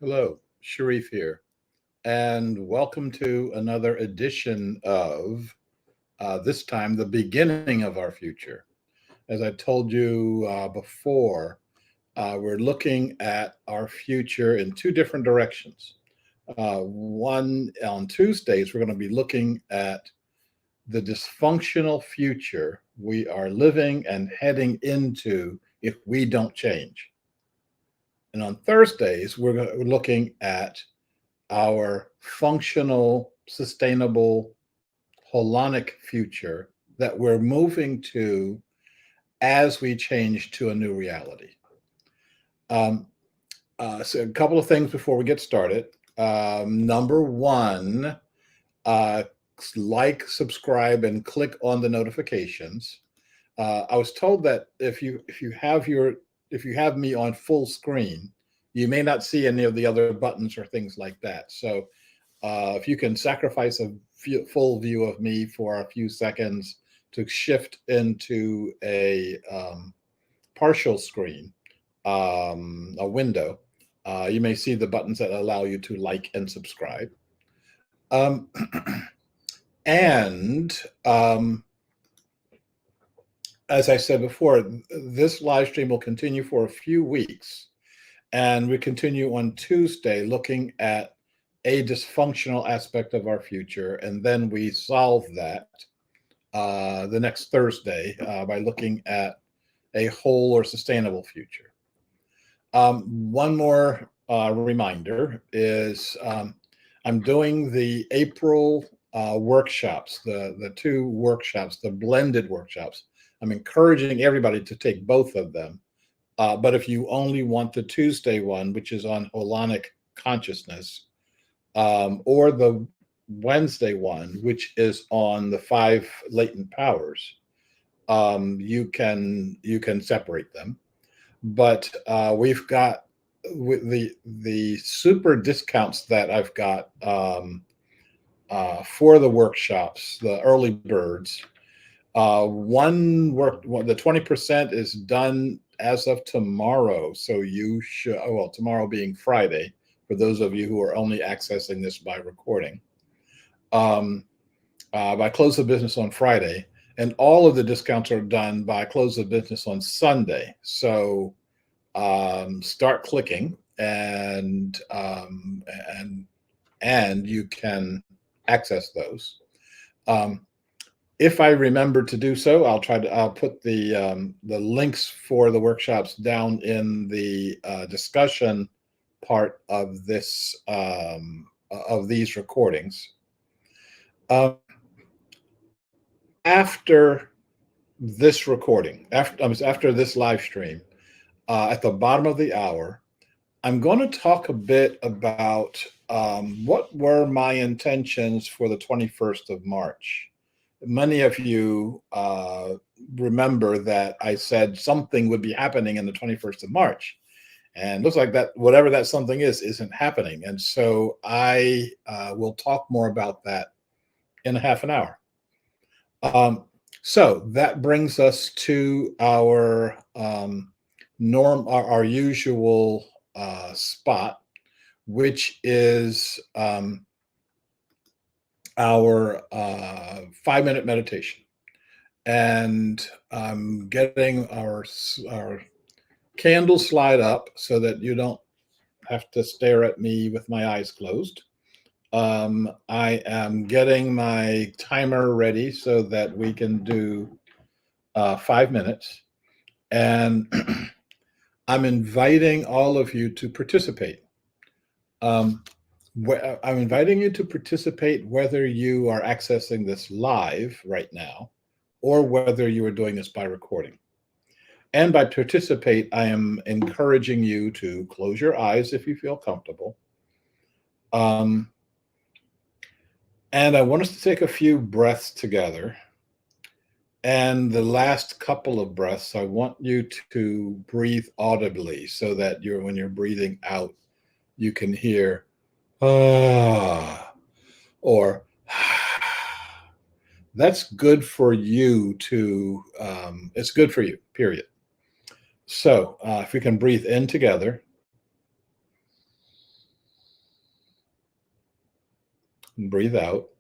Hello, Sharif here, and welcome to another edition of this time the beginning of our future. As I told you before, we're looking at our future in two different directions. One on Tuesdays, we're going to be looking at the dysfunctional future we are living and heading into if we don't change. And on Thursdays, we're looking at our functional, sustainable, holonic future that we're moving to as we change to a new reality. Um, so a couple of things before we get started. Number one, uh, subscribe, and click on the notifications. I was told that if you have me on full screen, you may not see any of the other buttons or things like that. So if you can sacrifice a full view of me for a few seconds to shift into a partial screen, a window, you may see the buttons that allow you to like and subscribe. Um, and as I said before, this live stream will continue for a few weeks. And we continue on Tuesday looking at a dysfunctional aspect of our future. And then we solve that the next Thursday by looking at a whole or sustainable future. One more reminder is I'm doing the April workshops, the two workshops, the blended workshops. I'm encouraging everybody to take both of them. But if you only want the Tuesday one, which is on holonic consciousness, or the Wednesday one, which is on the 5 latent powers, you can separate them. But we've got with the super discounts that I've got for the workshops, the early birds. The 20% is done as of tomorrow. So you should, well, tomorrow being Friday, for those of you who are only accessing this by recording, by close of business on Friday. And all of the discounts are done by close of business on Sunday. So start clicking and you can access those. If I remember to do so, I'll put the links for the workshops down in the discussion part of this of these recordings. After this recording, after this live stream, at the bottom of the hour, I'm going to talk a bit about what were my intentions for the 21st of March. Many of you remember that I said something would be happening in the 21st of March. And it looks like that whatever that something is isn't happening. And so I will talk more about that in a half an hour. So that brings us to our our usual spot, which is our 5-minute meditation. And I'm getting our candle slide up so that you don't have to stare at me with my eyes closed. I am getting my timer ready so that we can do 5 minutes. And I'm inviting all of you to participate. I'm inviting you to participate whether you are accessing this live right now or whether you are doing this by recording. And by participate, I am encouraging you to close your eyes if you feel comfortable. And I want us to take a few breaths together. And the last couple of breaths, I want you to breathe audibly so that when you're breathing out, you can hear ah, or that's good for you to, it's good for you, period. So if we can breathe in together And breathe out.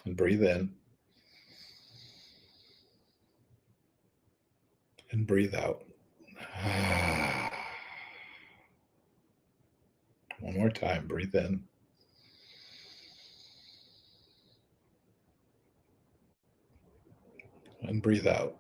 And breathe in. And breathe out. One more time. Breathe in. And breathe out.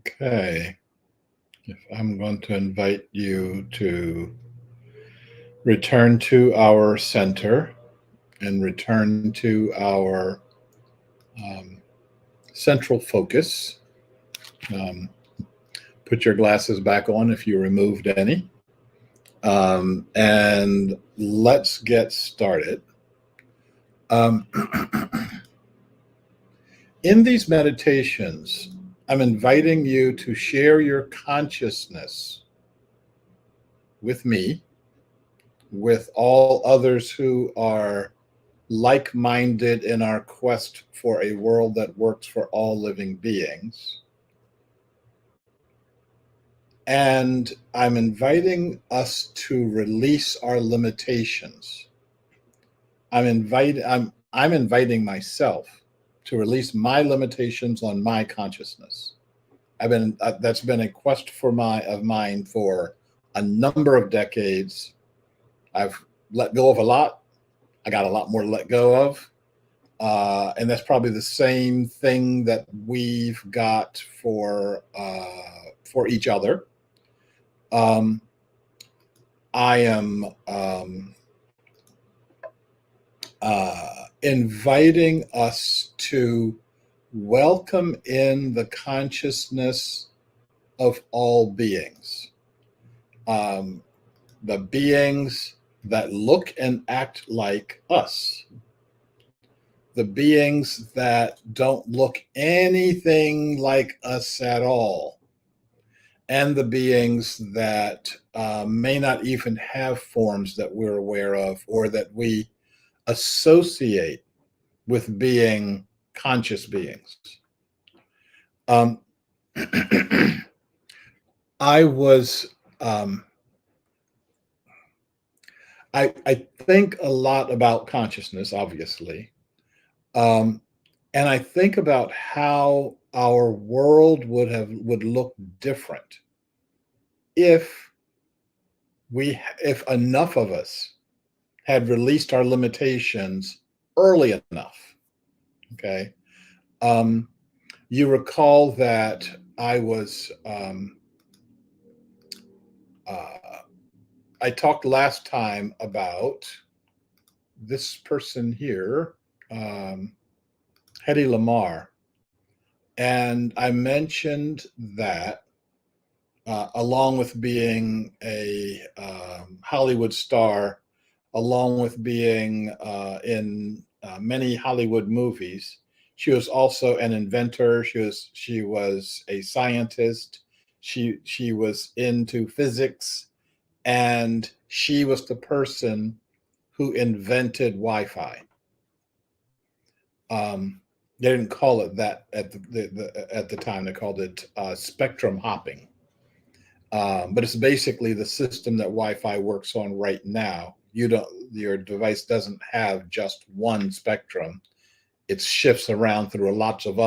Okay. If I'm going to invite you to return to our center and return to our central focus. Put your glasses back on if you removed any. And let's get started. In these meditations, I'm inviting you to share your consciousness with me, with all others who are like-minded in our quest for a world that works for all living beings. And I'm inviting us to release our limitations. I'm inviting myself to release my limitations on my consciousness. That's been a quest of mine for a number of decades. I've let go of a lot. I got a lot more to let go of. And that's probably the same thing that we've got for each other. Um, I am inviting us to welcome in the consciousness of all beings, um, the beings that look and act like us, the beings that don't look anything like us at all, and the beings that may not even have forms that we're aware of or that we associate with being conscious beings. Um, I was, I think a lot about consciousness, obviously. Um, and I think about how our world would look different if if enough of us had released our limitations early enough. Okay. Um, you recall that I was uh, I talked last time about this person here, um, Hedy Lamarr, and I mentioned that along with being a Hollywood star, along with being in many Hollywood movies, she was also an inventor. She was a scientist. She was into physics, and she was the person who invented Wi-Fi. They didn't call it that at at the time. They called it spectrum hopping. But it's basically the system that Wi-Fi works on right now. Your device doesn't have just one spectrum. It shifts around through lots of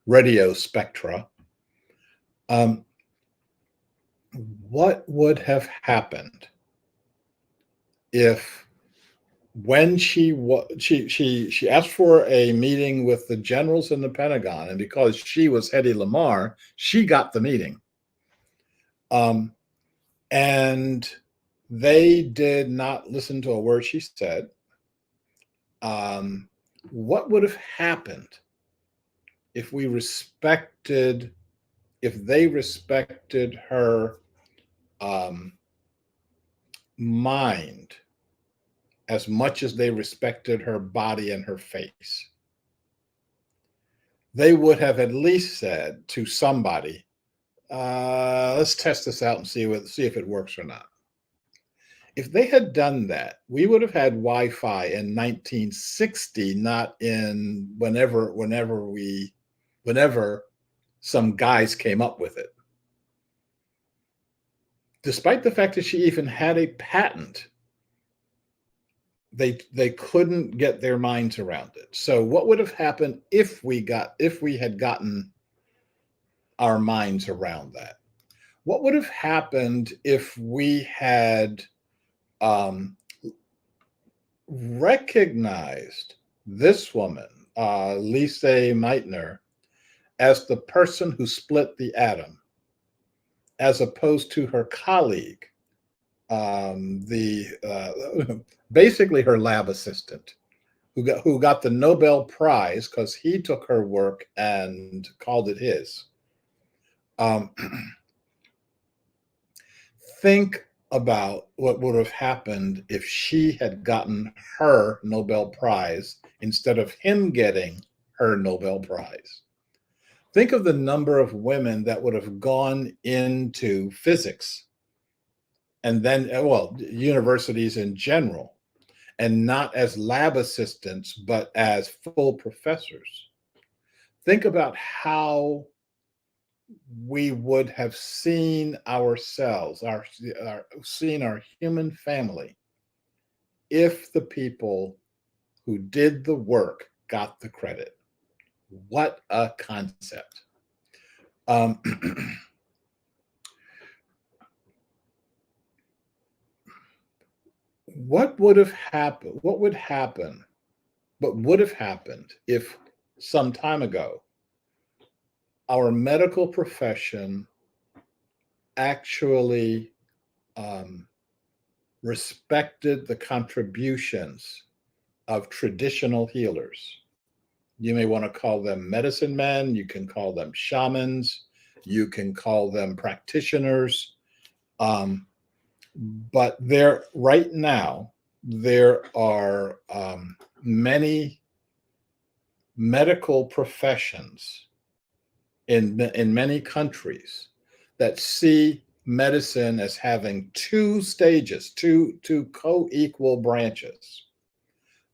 radio spectra. Um, what would have happened if when she asked for a meeting with the generals in the Pentagon, and because she was Hedy Lamarr, she got the meeting. Um, and they did not listen to a word she said. What would have happened if they respected her um, mind as much as they respected her body and her face? They would have at least said to somebody, let's test this out and see if it works or not. If they had done that, we would have had Wi-Fi in 1960, not in whenever some guys came up with it. Despite the fact that she even had a patent, they couldn't get their minds around it. So what would have happened if we had gotten our minds around that? What would have happened if we had recognized this woman, Lise Meitner, as the person who split the atom, as opposed to her colleague, basically her lab assistant, who got the Nobel Prize because he took her work and called it his. Think about what would have happened if she had gotten her Nobel Prize instead of him getting her Nobel Prize. Think of the number of women that would have gone into physics and then, well, universities in general, and not as lab assistants, but as full professors. Think about how we would have seen ourselves, seen our human family, if the people who did the work got the credit. What a concept. what would have happened? What would have happened if some time ago our medical profession actually um, respected the contributions of traditional healers? You may want to call them medicine men, you can call them shamans, you can call them practitioners. Um, but right now, there are many medical professions in many countries that see medicine as having two stages, two co-equal branches.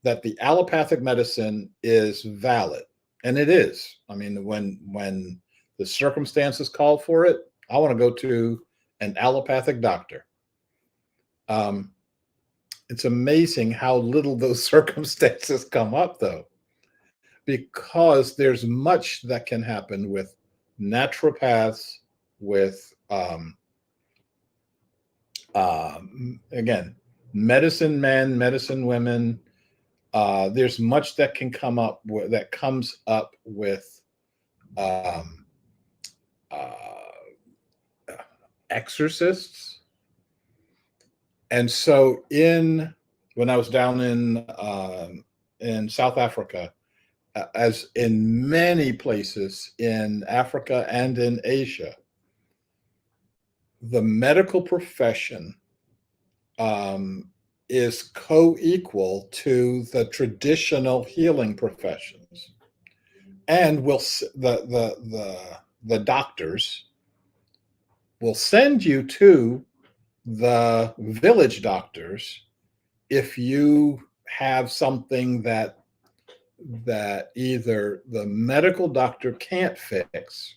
That the allopathic medicine is valid, and it is. I mean, when the circumstances call for it, I want to go to an allopathic doctor. Um, it's amazing how little those circumstances come up, though, because there's much that can happen with naturopaths, with again, medicine men, medicine women. There's much that can come up that comes up with um, uh, exorcists. And so, when I was down in South Africa, as in many places in Africa and in Asia, the medical profession um, is co-equal to the traditional healing professions, and the doctors will send you to the village doctors if you have something that either the medical doctor can't fix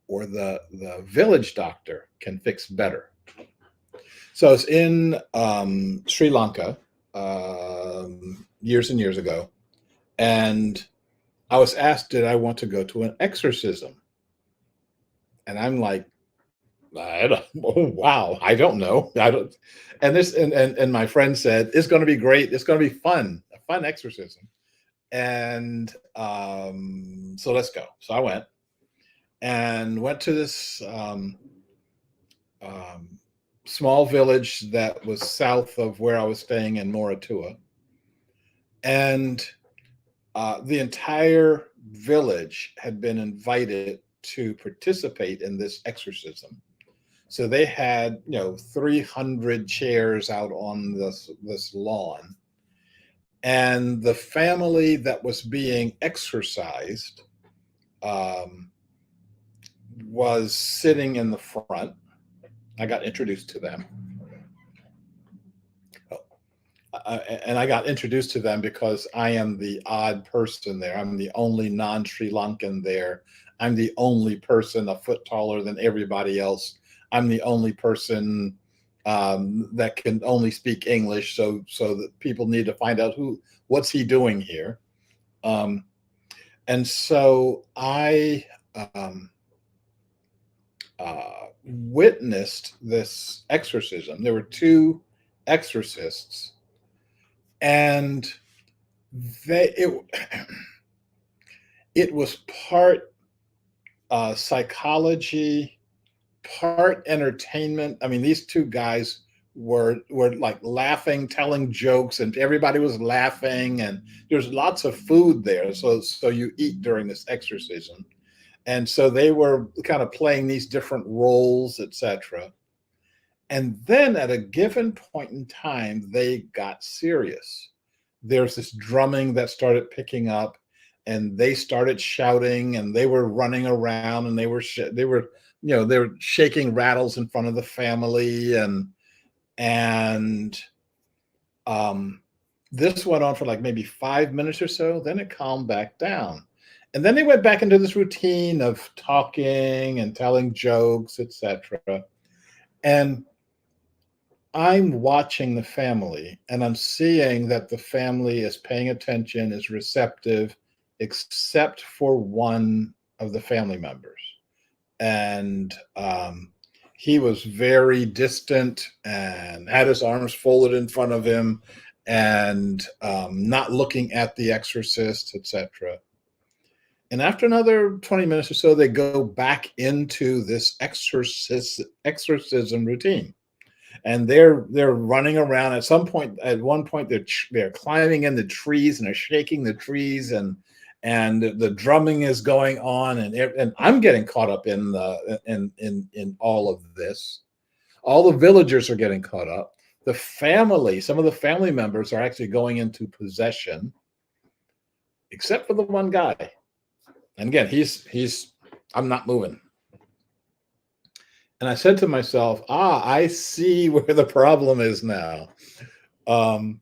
or the village doctor can fix better. So it's in Sri Lanka years and years ago, and I was asked, did I want to go to an exorcism? And I'm like, I don't, oh, wow, I don't know. I don't. And my friend said, it's going to be great. It's going to be fun, a fun exorcism. And so let's go. So I went to this um, small village that was south of where I was staying in Moratua. And the entire village had been invited to participate in this exorcism. So they had, 300 chairs out on this lawn. And the family that was being exorcised was sitting in the front. I got introduced to them. And I got introduced to them because I am the odd person there. I'm the only non-Sri Lankan there. I'm the only person a foot taller than everybody else. I'm the only person that can only speak English. So that people need to find out what's he doing here. And so I witnessed this exorcism. There were two exorcists, and it was part psychology, part entertainment. I mean, these two guys were like laughing, telling jokes, and everybody was laughing, and there's lots of food there. So you eat during this exorcism. And so they were kind of playing these different roles, etc. And then at a given point in time, they got serious. There's this drumming that started picking up, and they started shouting, and they were running around, and they were shaking rattles in front of the family, and this went on for like maybe 5 minutes or so. Then it calmed back down. And then they went back into this routine of talking and telling jokes, etc. And I'm watching the family, and I'm seeing that the family is paying attention, is receptive, except for one of the family members. And he was very distant and had his arms folded in front of him and not looking at the exorcist, etc. And after another 20 minutes or so, they go back into this exorcism routine. And they're running around. At one point, they're climbing in the trees and they're shaking the trees, and the drumming is going on, and I'm getting caught up in all of this. All the villagers are getting caught up. Some of the family members are actually going into possession, except for the one guy. And again, I'm not moving. And I said to myself, I see where the problem is now. And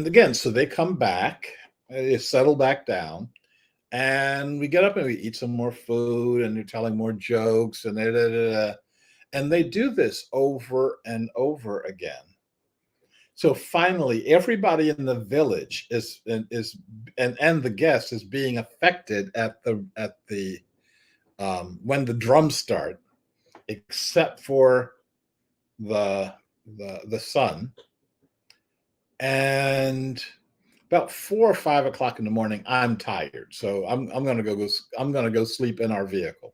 again, so they come back, they settle back down, and we get up and we eat some more food, and they're telling more jokes, and and they do this over and over again. So finally, everybody in the village is and the guest is being affected at the when the drums start, except for the son. And about 4 or 5 o'clock in the morning, I'm tired, so I'm gonna go sleep in our vehicle.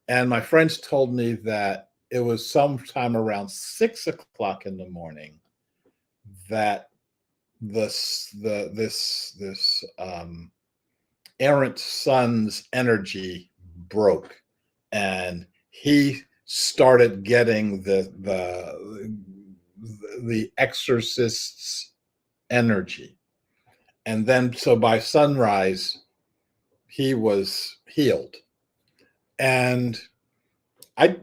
And my friends told me that it was sometime around 6 o'clock in the morning that this errant son's energy broke, and he started getting the exorcist's energy. And then, so by sunrise, he was healed. And I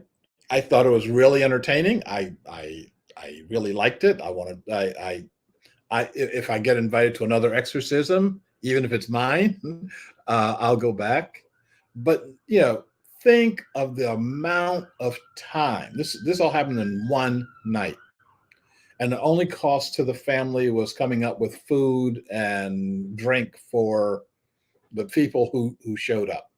thought it was really entertaining. I really liked it. If I get invited to another exorcism, even if it's mine, I'll go back. But think of the amount of time. This all happened in one night. And the only cost to the family was coming up with food and drink for the people who showed up.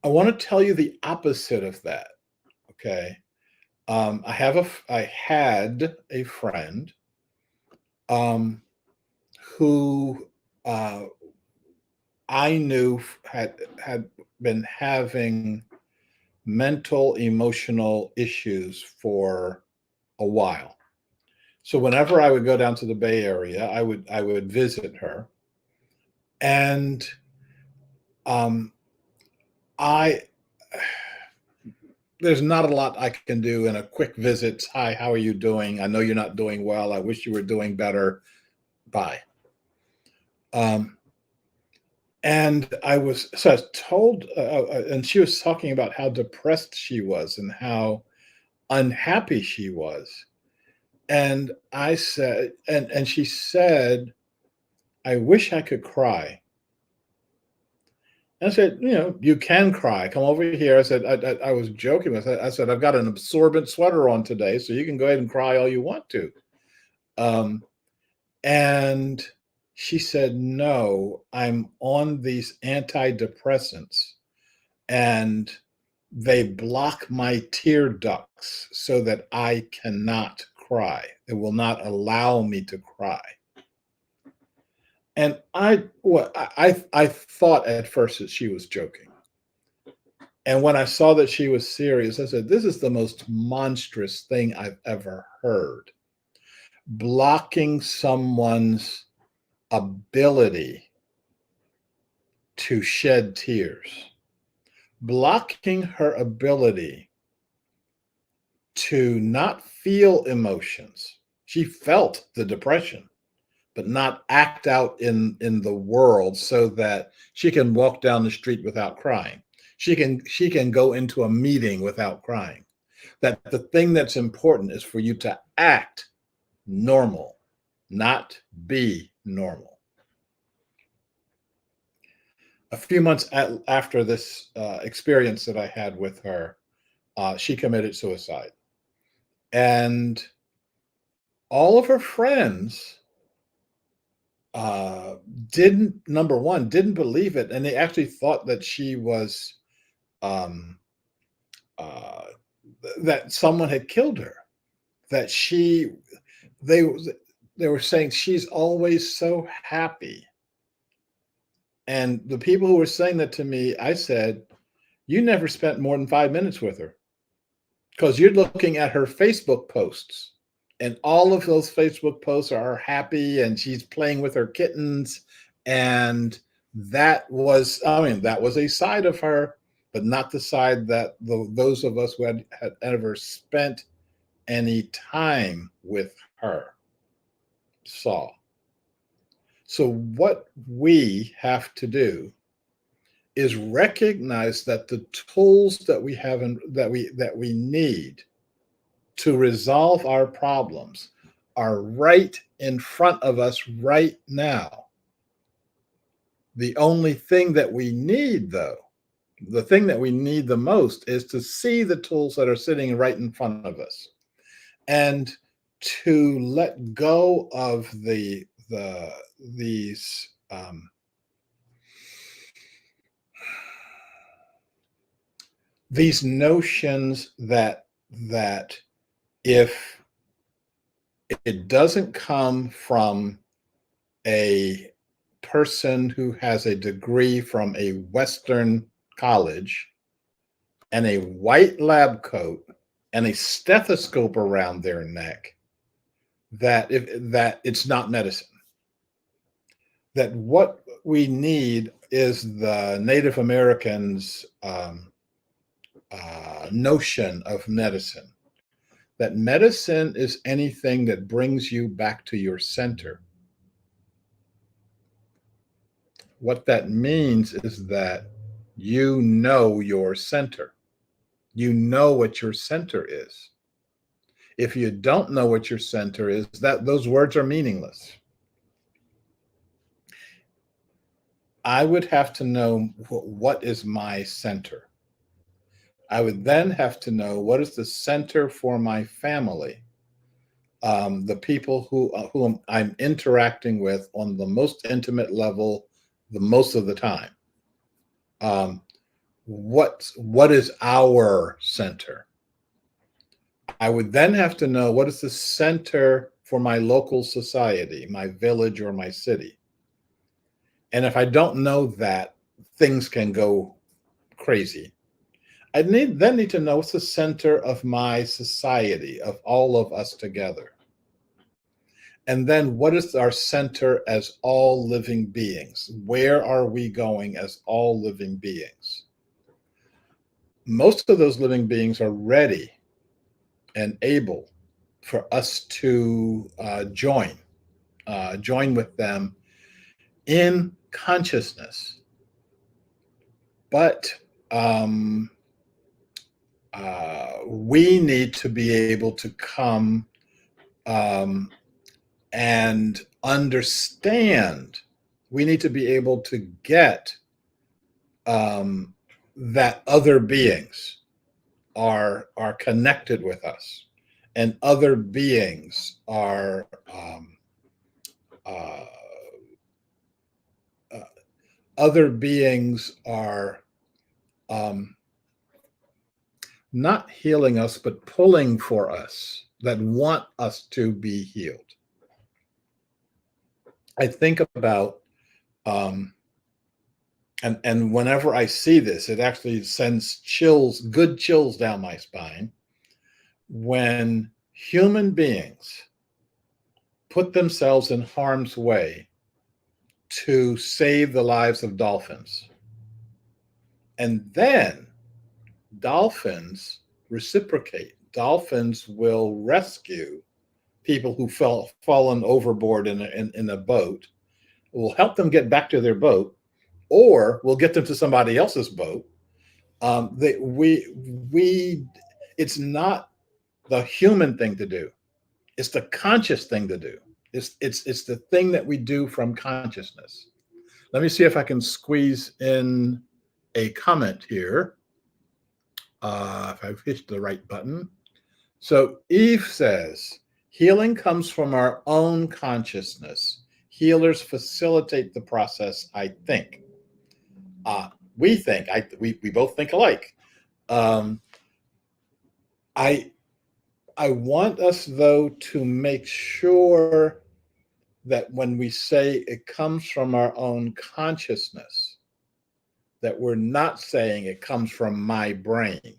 I want to tell you the opposite of that. Okay. I had a friend who I knew had been having mental emotional issues for a while. So whenever I would go down to the Bay Area, I would visit her, and there's not a lot I can do in a quick visit. Hi, how are you doing? I know you're not doing well. I wish you were doing better. Bye. And I was told, and she was talking about how depressed she was and how unhappy she was. And I said, and she said, I wish I could cry. I said, you can cry. Come over here. I said, I was joking. I said, I've got an absorbent sweater on today, so you can go ahead and cry all you want to. And she said, no, I'm on these antidepressants, and they block my tear ducts so that I cannot cry. It will not allow me to cry. And I thought at first that she was joking. And when I saw that she was serious, I said, this is the most monstrous thing I've ever heard. Blocking someone's ability to shed tears. Blocking her ability to not feel emotions. She felt the depression, but not act out in the world so that she can walk down the street without crying. She can go into a meeting without crying. That the thing that's important is for you to act normal, not be normal. A few months after this experience that I had with her, she committed suicide. And all of her friends didn't believe it, and they actually thought that she was um, uh, that someone had killed her. That they they were saying she's always so happy. And the people who were saying that to me, I said, you never spent more than 5 minutes with her because you're looking at her Facebook posts. And all of those Facebook posts are happy and she's playing with her kittens. And that was a side of her, but not the side that those of us who had ever spent any time with her saw. So what we have to do is recognize that the tools that we have that we need to resolve our problems are right in front of us right now. The only thing that we need, though, the thing that we need the most is to see the tools that are sitting right in front of us and to let go of these notions that if it doesn't come from a person who has a degree from a Western college and a white lab coat and a stethoscope around their neck, that it's not medicine. That what we need is the Native Americans' notion of medicine. That medicine is anything that brings you back to your center. What that means is that you know your center. You know what your center is. If you don't know what your center is, those words are meaningless. I would have to know what is my center. I would then have to know what is the center for my family, the people who I'm interacting with on the most intimate level, the most of the time. What is our center? I would then have to know what is the center for my local society, my village or my city. And if I don't know that, things can go crazy. I then need to know what's the center of my society, of all of us together. And then what is our center as all living beings? Where are we going as all living beings? Most of those living beings are ready and able for us to join with them in consciousness. But we need to be able to come and understand. We need to be able to get that other beings are connected with us, and other beings are uh, other beings are not healing us, but pulling for us, that want us to be healed. I think about, and whenever I see this, it actually sends good chills down my spine. When human beings put themselves in harm's way to save the lives of dolphins, and then dolphins reciprocate. Dolphins will rescue people who fallen overboard in a boat, will help them get back to their boat, or will get them to somebody else's boat. It's not the human thing to do. It's the conscious thing to do. It's the thing that we do from consciousness. Let me see if I can squeeze in a comment here. If I've hit the right button. So Eve says, healing comes from our own consciousness. Healers facilitate the process, I think. we think. We both think alike. Um, I want us, though, to make sure that when we say it comes from our own consciousness, that we're not saying it comes from my brain.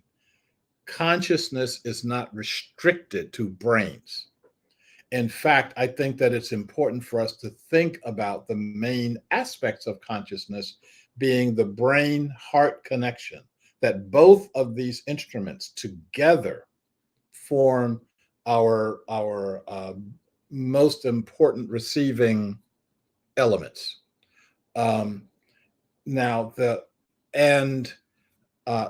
Consciousness is not restricted to brains. In fact, I think that it's important for us to think about the main aspects of consciousness being the brain-heart connection, that both of these instruments together form our most important receiving elements. Now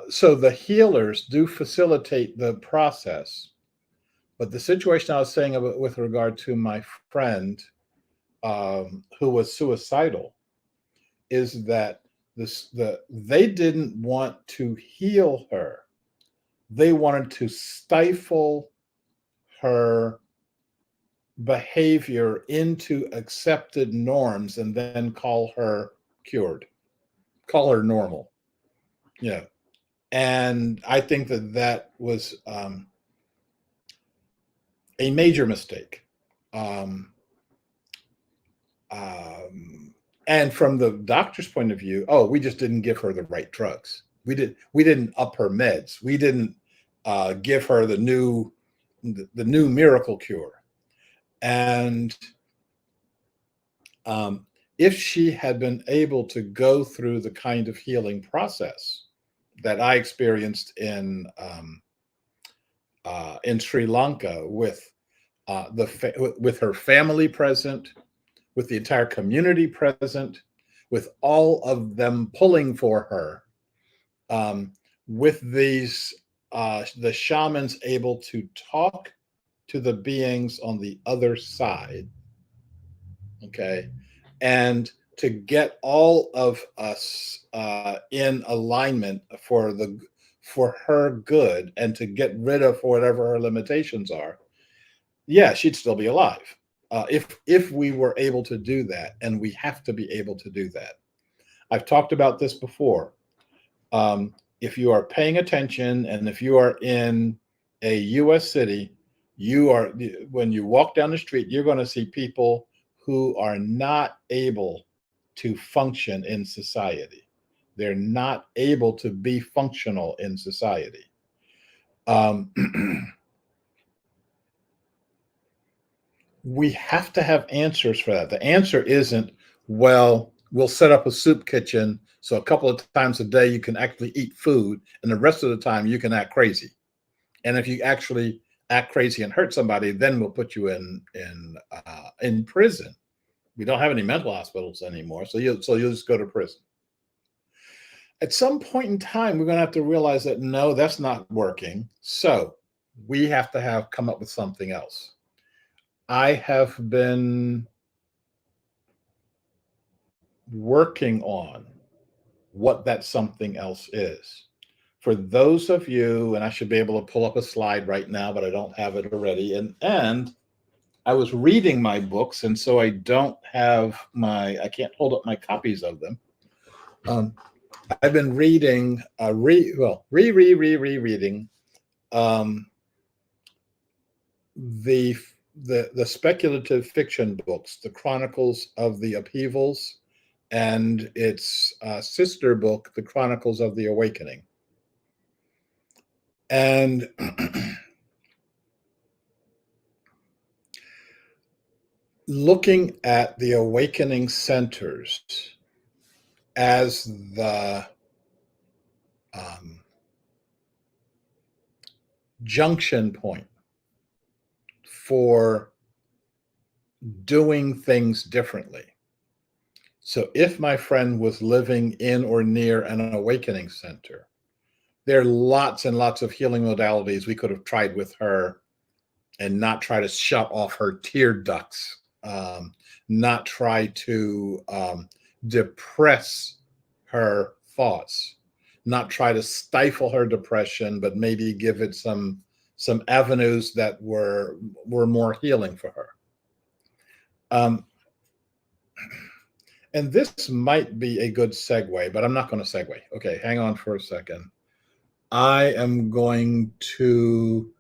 so the healers do facilitate the process, but the situation I was saying about, with regard to my friend who was suicidal, is that they didn't want to heal her. They wanted to stifle her behavior into accepted norms and then call her cured, call her normal. Yeah. And I think that was a major mistake. And from the doctor's point of view, oh, we just didn't give her the right drugs. We didn't up her meds. We didn't give her the new miracle cure. And if she had been able to go through the kind of healing process that I experienced in Sri Lanka, with with her family present, with the entire community present, with all of them pulling for her, with these the shamans able to talk to the beings on the other side, okay, and to get all of us in alignment for her good, and to get rid of whatever her limitations are, yeah, she'd still be alive. If we were able to do that, and we have to be able to do that. I've talked about this before. If you are paying attention, and if you are in a U.S. city, when you walk down the street, you're going to see people who are not able to function in society. They're not able to be functional in society. We have to have answers for that. The answer isn't, well, we'll set up a soup kitchen so a couple of times a day you can actually eat food, and the rest of the time you can act crazy. And if you actually act crazy and hurt somebody, then we'll put you in prison. We don't have any mental hospitals anymore, so you'll just go to prison. At some point in time, we're going to have to realize that no, that's not working. So we have to come up with something else. I have been working on what that something else is. For those of you, and I should be able to pull up a slide right now, but I don't have it already. And I was reading my books, and so I don't have I can't hold up my copies of them. I've been reading, rereading the speculative fiction books, the Chronicles of the Upheavals, and its sister book, the Chronicles of the Awakening. And looking at the awakening centers as the junction point for doing things differently. So if my friend was living in or near an awakening center, there are lots and lots of healing modalities we could have tried with her, and not try to shut off her tear ducts, not try to depress her thoughts, not try to stifle her depression, but maybe give it some avenues that were more healing for her. And this might be a good segue, but I'm not going to segue. Okay, hang on for a second. I am going to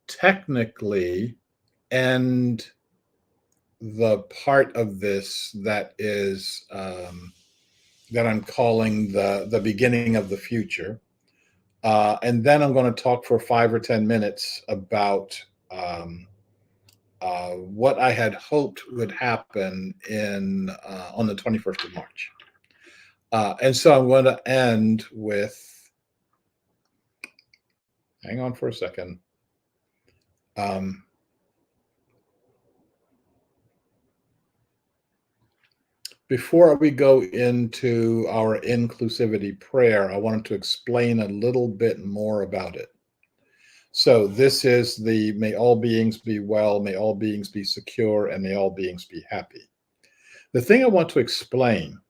technically end the part of this that is that I'm calling the beginning of the future, and then I'm going to talk for 5 or 10 minutes about what I had hoped would happen in on the 21st of March. And so I'm going to end with. Hang on for a second. Um, Before we go into our inclusivity prayer, I wanted to explain a little bit more about it. So, this is the may all beings be well, may all beings be secure, and may all beings be happy. The thing I want to explain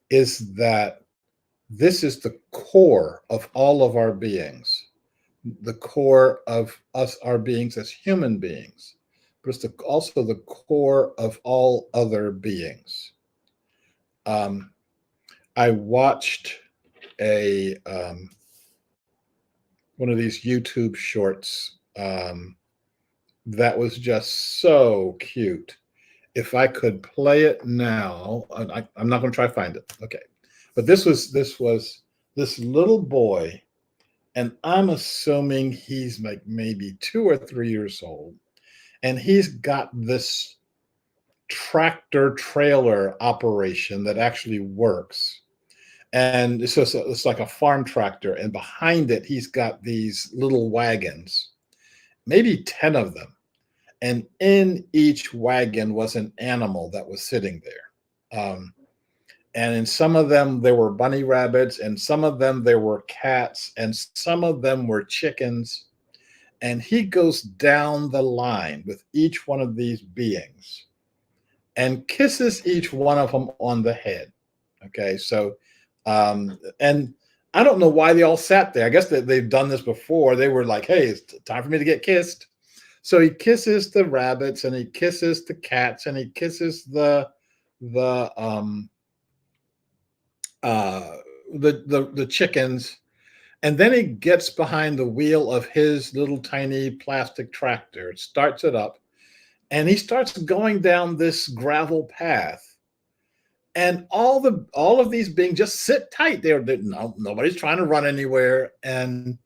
is that this is the core of all of our beings, the core of us, our beings as human beings, but it's also the core of all other beings. Um, I watched a one of these YouTube shorts that was just so cute. If I could play it now, I'm not going to try to find it. Okay, but this was this little boy, and I'm assuming he's like maybe 2 or 3 years old, and he's got this tractor trailer operation that actually works. And it's like a farm tractor, and behind it, he's got these little wagons, maybe 10 of them. And in each wagon was an animal that was sitting there. And in some of them, there were bunny rabbits, and some of them, there were cats, and some of them were chickens. And he goes down the line with each one of these beings and kisses each one of them on the head. Okay, so and I don't know why they all sat there. I guess that they've done this before. They were like, "Hey, it's time for me to get kissed." So he kisses the rabbits, and he kisses the cats, and he kisses the uh, the chickens, and then he gets behind the wheel of his little tiny plastic tractor, starts it up, and he starts going down this gravel path. And all of these beings just sit tight. No, nobody's trying to run anywhere. And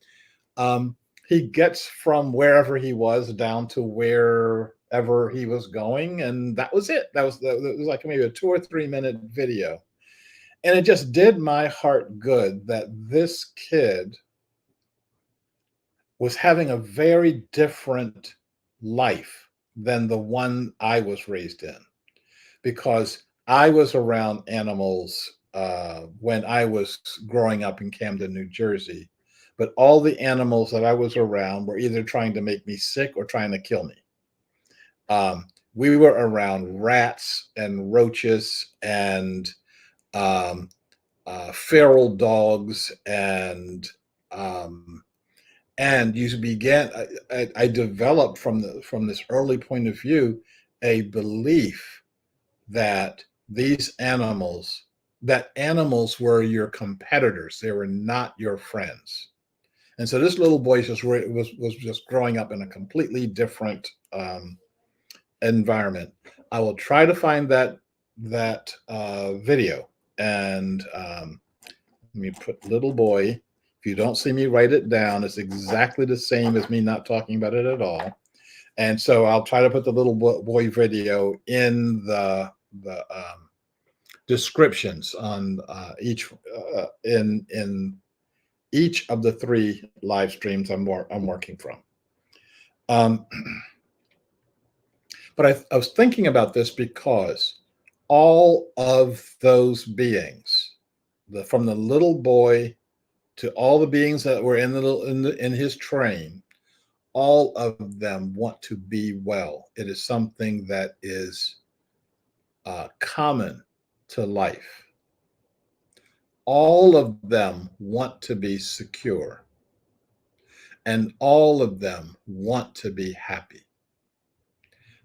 um, he gets from wherever he was down to wherever he was going, and that was it. That was like maybe a 2 or 3 minute video, and it just did my heart good that this kid was having a very different life than the one I was raised in, because I was around animals when I was growing up in Camden, New Jersey. But all the animals that I was around were either trying to make me sick or trying to kill me. We were around rats and roaches and um, feral dogs, um, and you began. I developed from this early point of view a belief that these animals were your competitors. They were not your friends. And so this little boy was just growing up in a completely different environment. I will try to find that video, and let me put little boy. If you don't see me write it down, it's exactly the same as me not talking about it at all. And so I'll try to put the little boy video in the descriptions on in each of the 3 live streams I'm working from. Um, but I was thinking about this because all of those beings, from the little boy to all the beings that were in his train, all of them want to be well. It is something that is common to life. All of them want to be secure, and all of them want to be happy.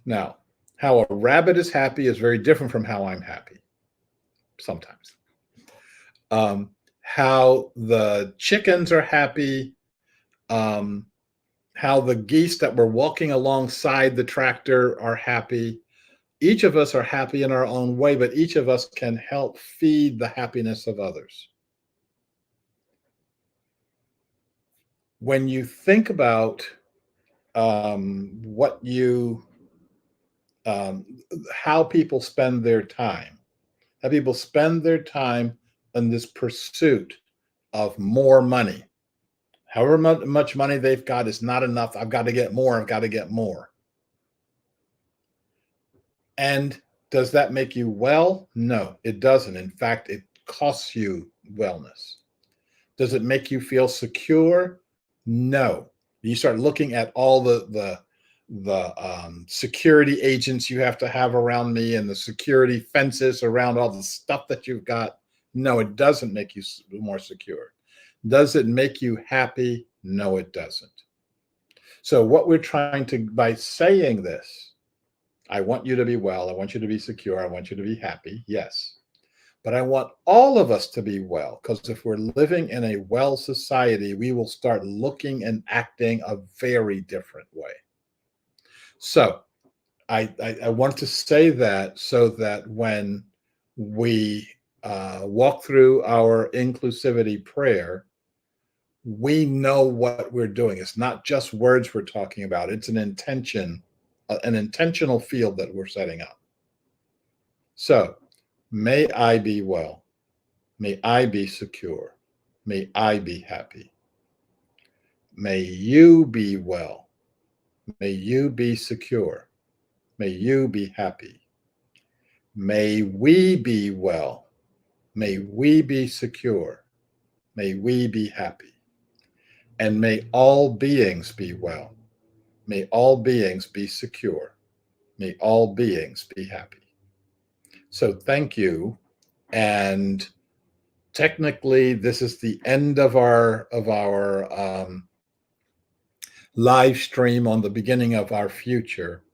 Now, How a rabbit is happy is very different from how I'm happy sometimes. How the chickens are happy, um, how the geese that were walking alongside the tractor are happy. Each of us are happy in our own way, but each of us can help feed the happiness of others. When you think about what you, um, how people spend their time, how people spend their time in this pursuit of more money. However much money they've got is not enough. I've got to get more. I've got to get more. And does that make you well? No, it doesn't. In fact, it costs you wellness. Does it make you feel secure? No. You start looking at all the security agents you have to have around me and the security fences around all the stuff that you've got. No, it doesn't make you more secure. Does it make you happy? No, it doesn't. So what we're trying to, by saying this, I want you to be well, I want you to be secure, I want you to be happy, yes. But I want all of us to be well, because if we're living in a well society, we will start looking and acting a very different way. So I want to say that so that when we walk through our inclusivity prayer, we know what we're doing. It's not just words we're talking about. It's an intention, an intentional field that we're setting up. So may I be well. May I be secure. May I be happy. May you be well. May you be secure. May you be happy. May we be well. May we be secure. May we be happy. And may all beings be well. May all beings be secure. May all beings be happy. So thank you. And technically, this is the end of our live stream on the beginning of our future.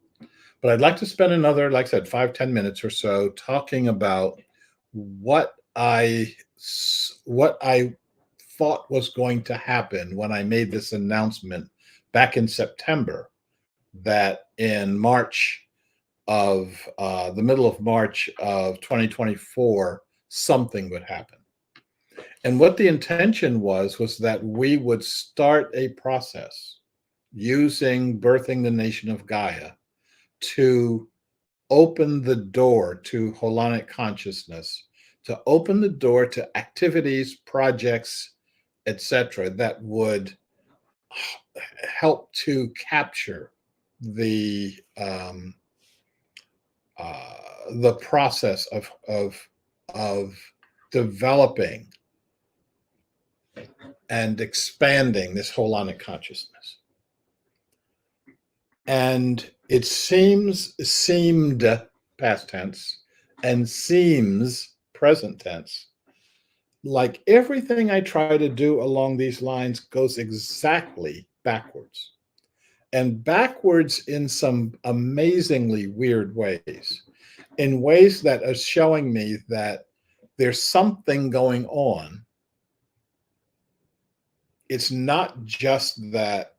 But I'd like to spend another, like I said, 5-10 minutes or so talking about what I thought was going to happen when I made this announcement back in September, that in March of the middle of March of 2024, something would happen. And what the intention was that we would start a process using Birthing the Nation of Gaia to open the door to holonic consciousness, to open the door to activities, projects, etc., that would help to capture the process of developing and expanding this holonic consciousness. And it seemed past tense and seems present tense, like everything I try to do along these lines goes exactly backwards, and backwards in some amazingly weird ways, in ways that are showing me that there's something going on. It's not just that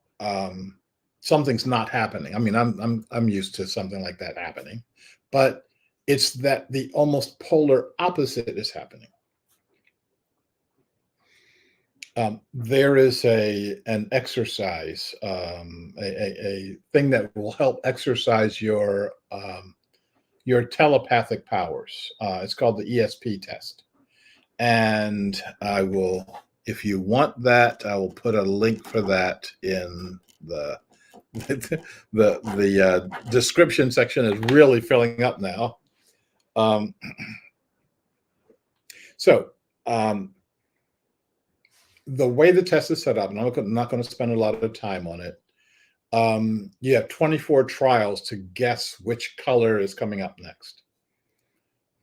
something's not happening. I mean, I'm used to something like that happening, but it's that the almost polar opposite is happening. There is an exercise, a thing that will help exercise your telepathic powers. It's called the ESP test, and I will, if you want that, I will put a link for that in the description section. Is really filling up now. The way the test is set up, and I'm not going to spend a lot of time on it. You have 24 trials to guess which color is coming up next.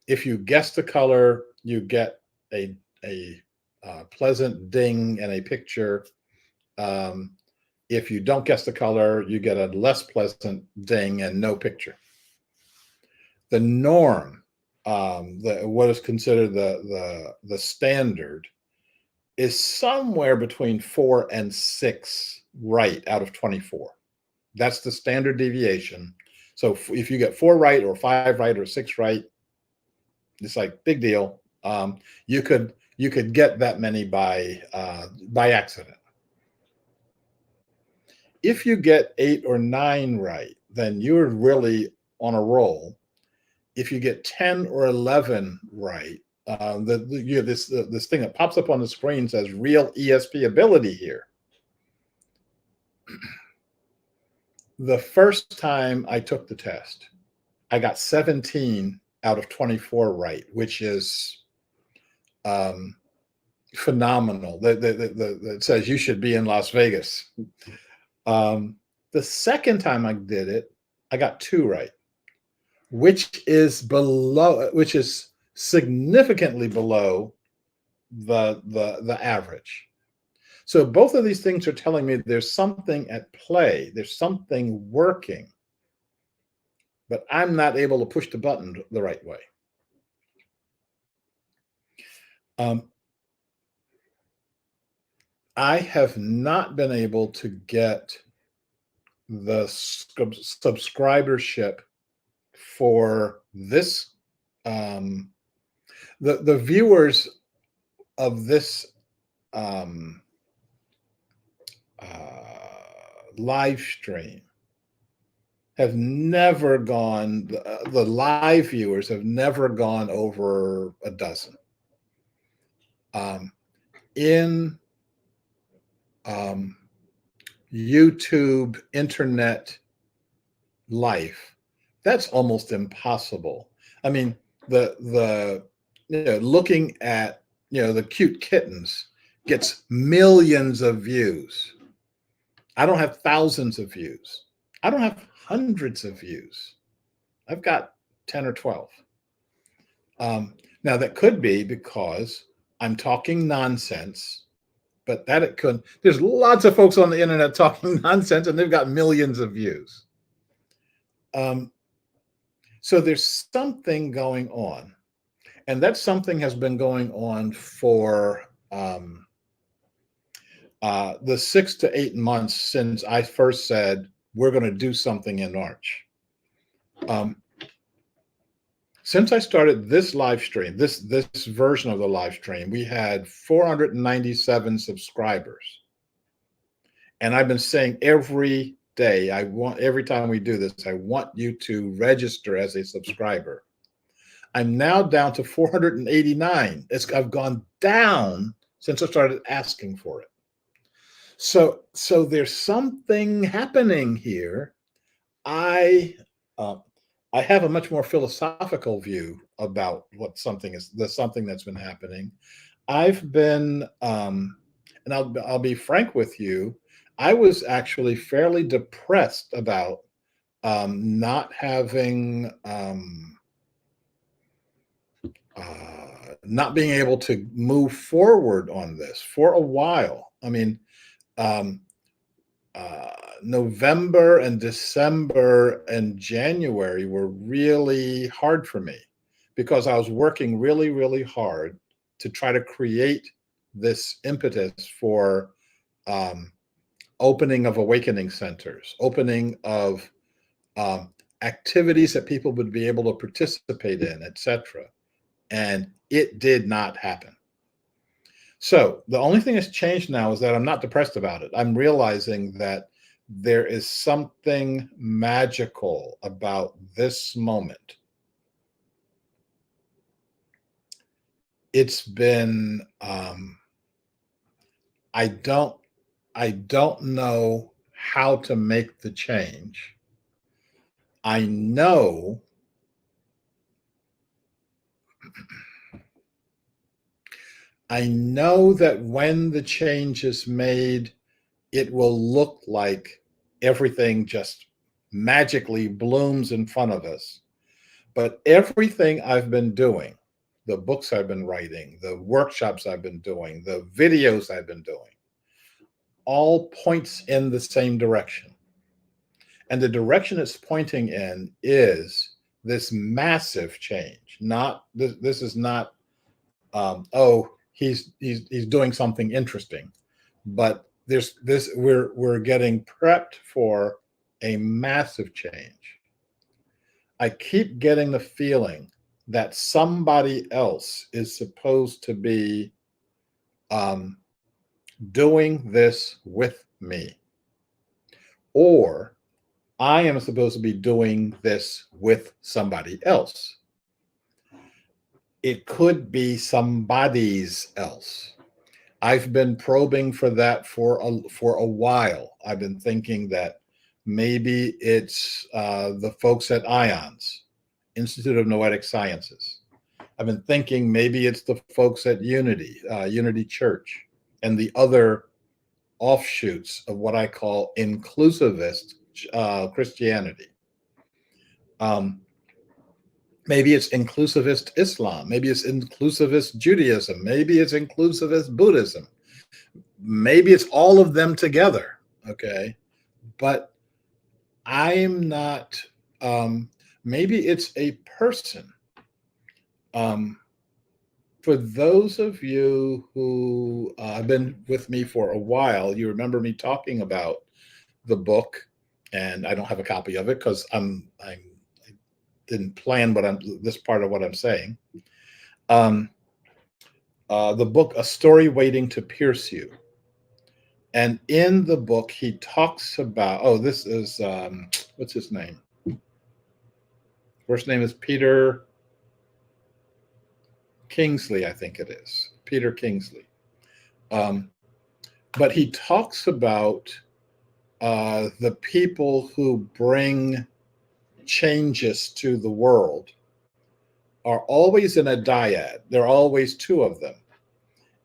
If you guess the color, you get a pleasant ding and a picture. If you don't guess the color, you get a less pleasant ding and no picture. The norm, what is considered the standard, is somewhere between 4 and 6 right out of 24. That's the standard deviation. So if you get 4 right or 5 right or 6 right, it's like big deal. You could get that many by accident. If you get 8 or 9 right, then you're really on a roll. If you get 10 or 11 right, you have this thing that pops up on the screen says real ESP ability here. The first time I took the test, I got 17 out of 24 right, which is phenomenal. That says you should be in Las Vegas. The second time I did it, I got 2 right, which is significantly below the average. So both of these things are telling me there's something at play, there's something working, but I'm not able to push the button the right way. I have not been able to get the subscribership for this. The viewers of this live stream have never gone, the live viewers have never gone over a dozen. In YouTube internet life, that's almost impossible. I mean, looking at the cute kittens gets millions of views. I don't have thousands of views. I don't have hundreds of views. I've got 10 or 12. Now that could be because I'm talking nonsense, but that it could. There's lots of folks on the internet talking nonsense, and they've got millions of views. So there's something going on, and that something has been going on for the 6 to 8 months since I first said we're going to do something in March. Since I started this live stream, this version of the live stream, we had 497 subscribers. And I've been saying every day, every time we do this, I want you to register as a subscriber. I'm now down to 489. I've gone down since I started asking for it. So there's something happening here. I have a much more philosophical view about what something that's been happening. I've been, and I'll be frank with you, I was actually fairly depressed about not having, not being able to move forward on this for a while. I mean, November and December and January were really hard for me because I was working really, really hard to try to create this impetus for opening of awakening centers, opening of activities that people would be able to participate in, etc. And it did not happen. So the only thing that's changed now is that I'm not depressed about it. I'm realizing that there is something magical about this moment. It's been, I don't know how to make the change. I know that when the change is made, it will look like everything just magically blooms in front of us. But everything I've been doing, the books I've been writing, the workshops I've been doing, the videos I've been doing, all points in the same direction. And the direction it's pointing in is this massive change. Not this. This is not. Oh, he's doing something interesting, but there's this. We're getting prepped for a massive change. I keep getting the feeling that somebody else is supposed to be doing this with me, or I am supposed to be doing this with somebody else. It could be somebody's else. I've been probing for that for a while. I've been thinking that maybe it's the folks at IONS, Institute of Noetic Sciences. I've been thinking maybe it's the folks at Unity Church, and the other offshoots of what I call inclusivist Christianity. Maybe it's inclusivist Islam. Maybe it's inclusivist Judaism. Maybe it's inclusivist Buddhism. Maybe it's all of them together. Okay. But I'm not, maybe it's a person. For those of you who have been with me for a while, you remember me talking about the book, and I don't have a copy of it because I didn't plan this part of what I'm saying. The book, A Story Waiting to Pierce You. And in the book, he talks about, this is, what's his name? First name is Peter Kingsley, I think it is. Peter Kingsley. But he talks about the people who bring changes to the world are always in a dyad. There are always two of them.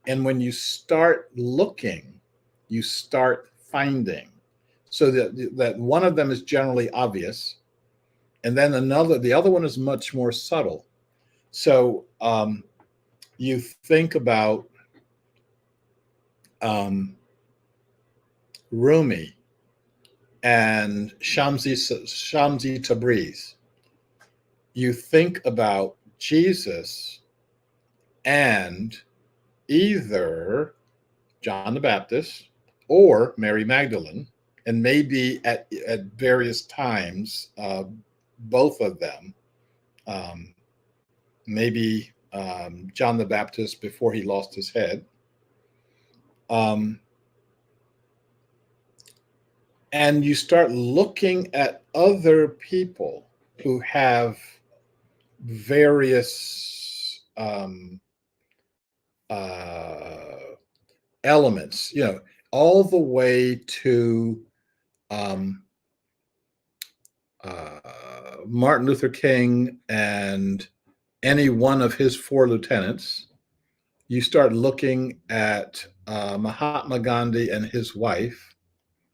And when you start looking, you start finding. So that one of them is generally obvious. And then the other one is much more subtle. So you think about Rumi and Shamsi Tabriz. You think about Jesus and either John the Baptist or Mary Magdalene, and maybe at various times, both of them, maybe John the Baptist before he lost his head. And you start looking at other people who have various elements, all the way to Martin Luther King and any one of his four lieutenants. You start looking at Mahatma Gandhi and his wife,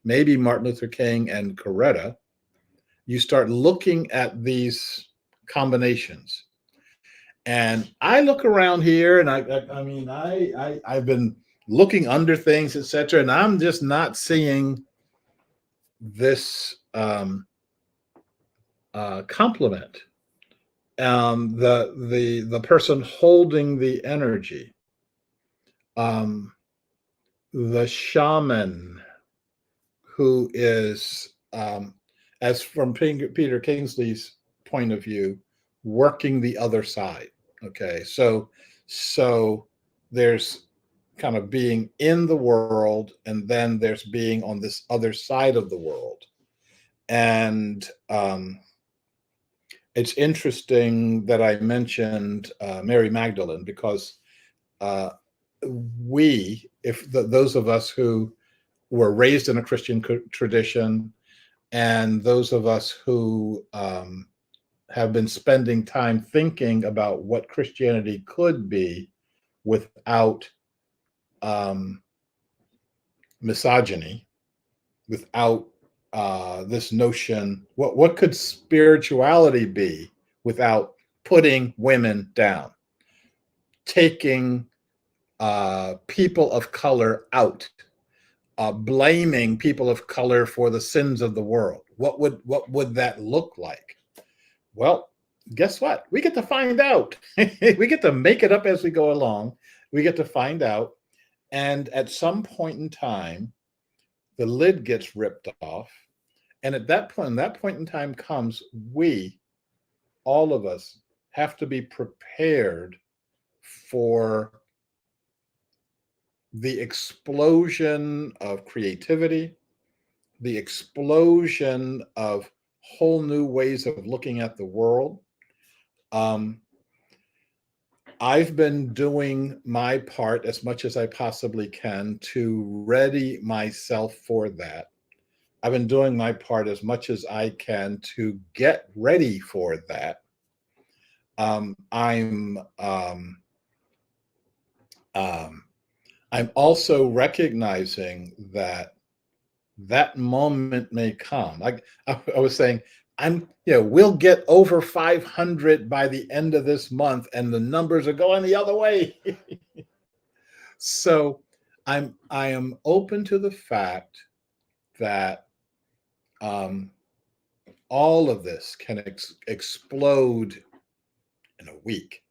maybe Martin Luther King and Coretta. You start looking at these combinations. And I look around here, and I've been looking under things, etc., and I'm just not seeing this complement. The person holding the energy, the shaman who is, as from Peter Kingsley's point of view, working the other side. Okay, so there's kind of being in the world, and then there's being on this other side of the world. And it's interesting that I mentioned Mary Magdalene, because those of us who were raised in a Christian tradition, and those of us who have been spending time thinking about what Christianity could be without misogyny, without this notion, what could spirituality be without putting women down, taking people of color out, blaming people of color for the sins of the world? What would that look like? Well, guess what? We get to find out. We get to make it up as we go along. We get to find out. And at some point in time, the lid gets ripped off. And at that point, when that point in time comes, we, all of us, have to be prepared for the explosion of creativity, the explosion of whole new ways of looking at the world. I've been doing my part as much as I possibly can to ready myself for that. I've been doing my part as much as I can to get ready for that. I'm also recognizing that that moment may come. I was saying, we'll get over 500 by the end of this month, and the numbers are going the other way. So I am open to the fact that all of this can explode in a week.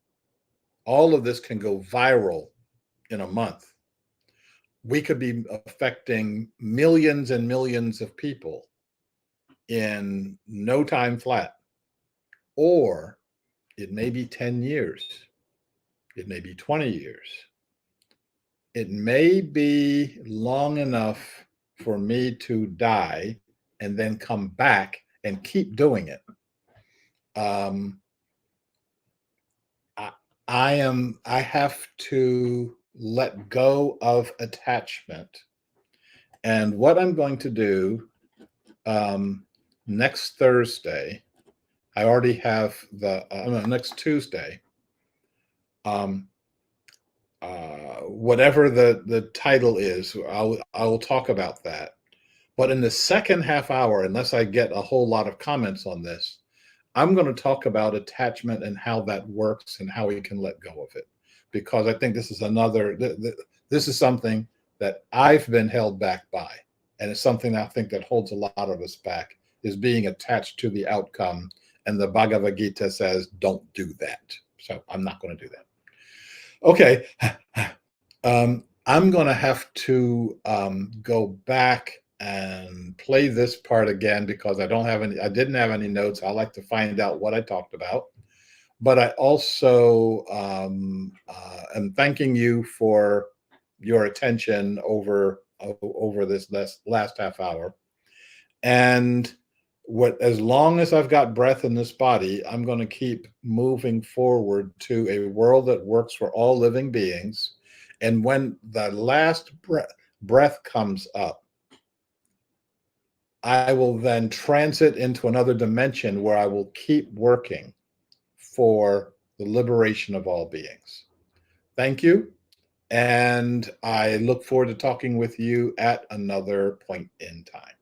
All of this can go viral in a month. We could be affecting millions and millions of people in no time flat. Or it may be 10 years. It may be 20 years. It may be long enough for me to die and then come back and keep doing it. I have to let go of attachment. And what I'm going to do next Thursday, I already have next Tuesday, whatever the title is, I will talk about that. But in the second half hour, unless I get a whole lot of comments on this, I'm going to talk about attachment and how that works and how we can let go of it. Because I think this is this is something that I've been held back by. And it's something I think that holds a lot of us back, is being attached to the outcome. And the Bhagavad Gita says, don't do that. So I'm not going to do that. Okay. I'm going to have to go back and play this part again because I didn't have any notes. I like to find out what I talked about. But I also am thanking you for your attention over this last half hour. And as long as I've got breath in this body, I'm going to keep moving forward to a world that works for all living beings. And when the last breath comes up, I will then transit into another dimension where I will keep working for the liberation of all beings. Thank you. And I look forward to talking with you at another point in time.